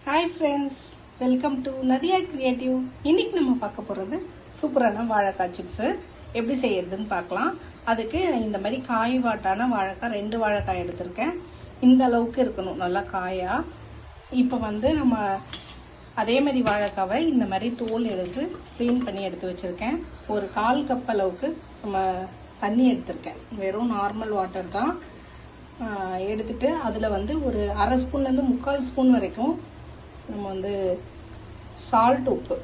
Hi friends, welcome to Nadiya creative. இன்னைக்கு நம்ம பார்க்க போகிறது சூப்பரான வாழைக்காய் சிப்ஸு எப்படி செய்யறதுன்னு பார்க்கலாம். அதுக்கு இந்த மாதிரி காய் வாட்டான வாழைக்காய் 2 வாழைக்காய் எடுத்திருக்கேன். இந்த அளவுக்கு இருக்கணும், நல்லா காயா. இப்போ நம்ம அதே மாதிரி வாழைக்காவை இந்த மாதிரி தோல் எடுத்து க்ளீன் பண்ணி எடுத்து வச்சுருக்கேன். ஒரு 1/4 கப் அளவுக்கு நம்ம தண்ணி எடுத்திருக்கேன். வெறும் நார்மல் வாட்டர் தான் எடுத்துட்டு அதில் ஒரு 1/2 ஸ்பூன்லேருந்து 3/4 ஸ்பூன் வரைக்கும் நம்ம சால்ட் உப்பு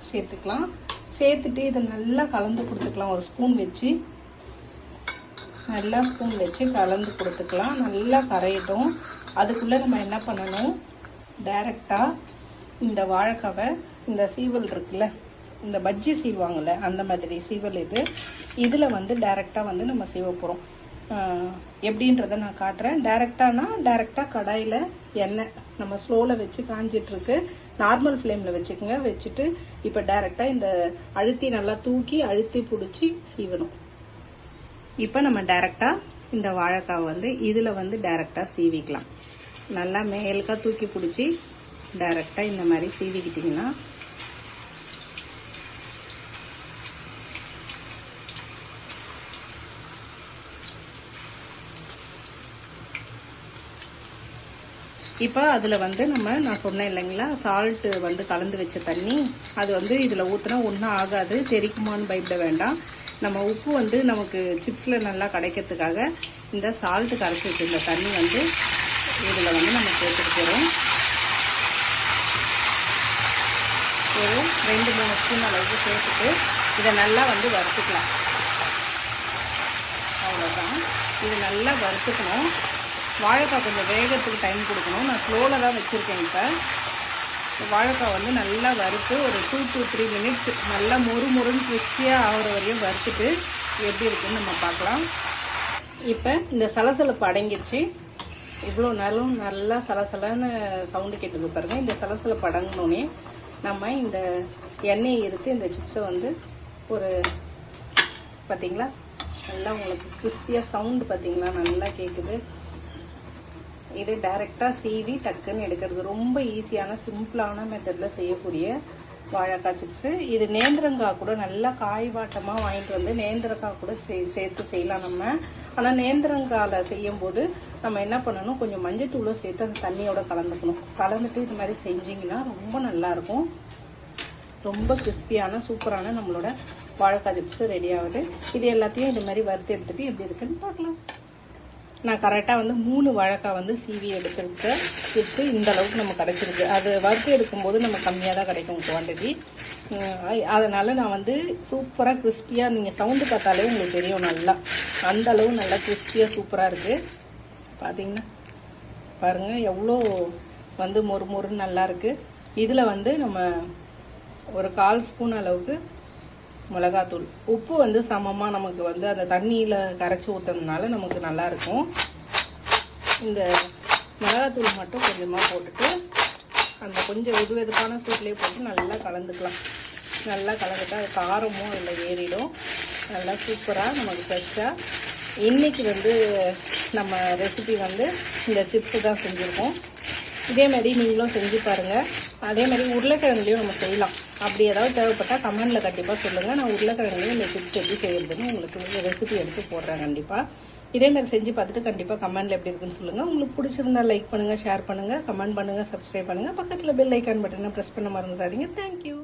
சேர்த்துக்கலாம். சேர்த்துட்டு இதை நல்லா கலந்து கொடுத்துக்கலாம். ஒரு ஸ்பூன் வச்சு நல்லா கலந்து கொடுத்துக்கலாம். நல்லா கரையட்டும். அதுக்குள்ளே நம்ம என்ன பண்ணணும், டைரெக்டாக இந்த வாழைக்காவை, இந்த சீவல் இருக்குல்ல, இந்த பஜ்ஜி சீவாங்கள்ல, அந்த மாதிரி சீவல் இதில் டைரெக்டாக நம்ம சீவ போகிறோம். எப்படின்றத நான் காட்டுறேன். டைரெக்டாக கடாயில் எண்ணெய் நம்ம ஸ்லோவில் வச்சு காஞ்சிட்ருக்கு. நார்மல் ஃப்ளேமில் வச்சுக்கோங்க. வச்சுட்டு இப்போ டைரெக்டாக இந்த அழுத்தி நல்லா தூக்கி அழுத்தி பிடிச்சி சீவணும். இப்போ நம்ம டைரெக்டாக இந்த வாழைக்காவை இதில் டைரெக்டாக சீவிக்கலாம். நல்லா மேலுக்காக தூக்கி பிடிச்சி டைரெக்டாக இந்த மாதிரி சீவிக்கிட்டிங்கன்னா இப்போ அதில் நான் சொன்னேன் இல்லைங்களா, சால்ட்டு கலந்து வச்ச தண்ணி, அது இதில் ஊற்றினா ஒன்றும் ஆகாது, தெரிக்குமான்னு பயப்பட வேண்டாம். நம்ம உப்பு நமக்கு சிப்ஸில் நல்லா கிடைக்கிறதுக்காக இந்த சால்ட்டு கரைச்சி வச்சு இந்த தண்ணி இதில் நம்ம சேர்த்துட்டு போகிறோம். ஒரு 2-3 ஸ்பூன் அளவுக்கு சேர்த்துட்டு இதை நல்லா வறுத்துக்கலாம். அவ்வளோதான், இது நல்லா வறுத்துக்கணும். வாழைக்காய் கொஞ்சம் வேகத்துக்கு டைம் கொடுக்கணும். நான் ஸ்லோவில் தான் வச்சுருக்கேன். இப்போ வாழைக்காய் நல்லா வறுத்து ஒரு 2 to 3 மினிட்ஸ் நல்லா மொறுன்னு கிறிஸ்பியாக ஆகிற வரையும் வறுத்துட்டு எப்படி இருக்குன்னு நம்ம பார்க்கலாம். இப்போ இந்த சலசலப்பு அடங்கிடுச்சு. இவ்வளோ நேரம் நல்லா சலசலன்னு சவுண்டு கேட்டுருக்கு பாருங்க. இந்த சலசலப்பு அடங்கினோடனே நம்ம இந்த எண்ணெயை எடுத்து இந்த சிப்ஸை ஒரு பார்த்தீங்களா, நல்லா உங்களுக்கு கிறிஸ்பியாக சவுண்டு பார்த்தீங்களா நல்லா கேட்குது. இது டைரெக்டாக சீவி டக்குன்னு எடுக்கிறது ரொம்ப ஈஸியான சிம்பிளான மெத்தடில் செய்யக்கூடிய வாழைக்காய் சிப்ஸு. இது நேந்திரங்காய் கூட நல்லா காய் வாட்டமாக வாங்கிட்டு நேந்திரங்காய் கூட சேர்த்து செய்யலாம் நம்ம. ஆனால் நேந்திரங்காயில் செய்யும் போது நம்ம என்ன பண்ணணும், கொஞ்சம் மஞ்சத்தூளும் சேர்த்து அந்த தண்ணியோட கலந்துக்கணும். கலந்துட்டு இது மாதிரி செஞ்சிங்கன்னா ரொம்ப நல்லாயிருக்கும். ரொம்ப கிறிஸ்பியான சூப்பரான நம்மளோட வாழைக்காய் சிப்ஸு ரெடி ஆகுது. இது எல்லாத்தையும் இது மாதிரி வறுத்து எடுத்துகிட்டு எப்படி இருக்குன்னு பார்க்கலாம். நான் கரெக்டாக 3 வாழைக்காய் சீவி எடுத்துருக்கேன். சிப்ஸு இந்த அளவுக்கு நம்ம கிடைச்சிருக்கு. அது வறுத்து எடுக்கும்போது நம்ம கம்மியாக தான் கிடைக்கும் குவான்டிட்டி. அதனால் நான் சூப்பராக கிறிஸ்பியாக, நீங்கள் சவுண்டு பார்த்தாலே உங்களுக்கு தெரியும் நல்லா, அந்த அளவு நல்லா கிறிஸ்பியாக சூப்பராக இருக்குது. பார்த்தீங்கன்னா பாருங்கள் எவ்வளோ மொறுன்னு நல்லா இருக்குது. இதில் நம்ம ஒரு 1/4 ஸ்பூன் அளவுக்கு மிளகாத்தூள், உப்பு சமமாக நமக்கு அந்த தண்ணியில் கரைச்சி ஊற்றுறதுனால நமக்கு நல்லாயிருக்கும். இந்த மிளகாத்தூள் மட்டும் கொஞ்சமாக போட்டுட்டு அந்த கொஞ்சம் வெதுவெதுப்பான சூட்லேயே போட்டு நல்லா கலந்துக்கலாம். நல்லா கலந்துட்டா அது காரமும் அதில் ஏறிடும். நல்லா சூப்பராக நமக்கு ஃப்ரெஷ்ஷாக. இன்றைக்கி நம்ம ரெசிபி இந்த சிப்ஸு தான் செஞ்சுருக்கோம். இதே மாதிரி நீங்களும் செஞ்சு பாருங்கள். அதே மாதிரி உருளைக்கிழங்குலையும் நம்ம செய்யலாம். அப்படி ஏதாவது தேவைப்பட்டால் கமெண்டில் கண்டிப்பாக சொல்லுங்கள். நான் உருளைக்கிழங்குலையும் இந்த சிப்ஸ் எப்படி செய்யறதுன்னு உங்களுக்கு ரெசிபி எடுத்து போடுறேன் கண்டிப்பாக. இதே மாதிரி செஞ்சு பார்த்துட்டு கண்டிப்பாக கமெண்டில் எப்படி இருக்குன்னு சொல்லுங்கள். உங்களுக்கு பிடிச்சிருந்தா லைக் பண்ணுங்கள், ஷேர் பண்ணுங்கள், கமெண்ட் பண்ணுங்கள், சப்ஸ்கிரைப் பண்ணுங்கள். பக்கத்தில் பெல் ஐக்கான் பட்டனை ப்ரெஸ் பண்ண மறந்துடாதீங்க. தேங்க்யூ.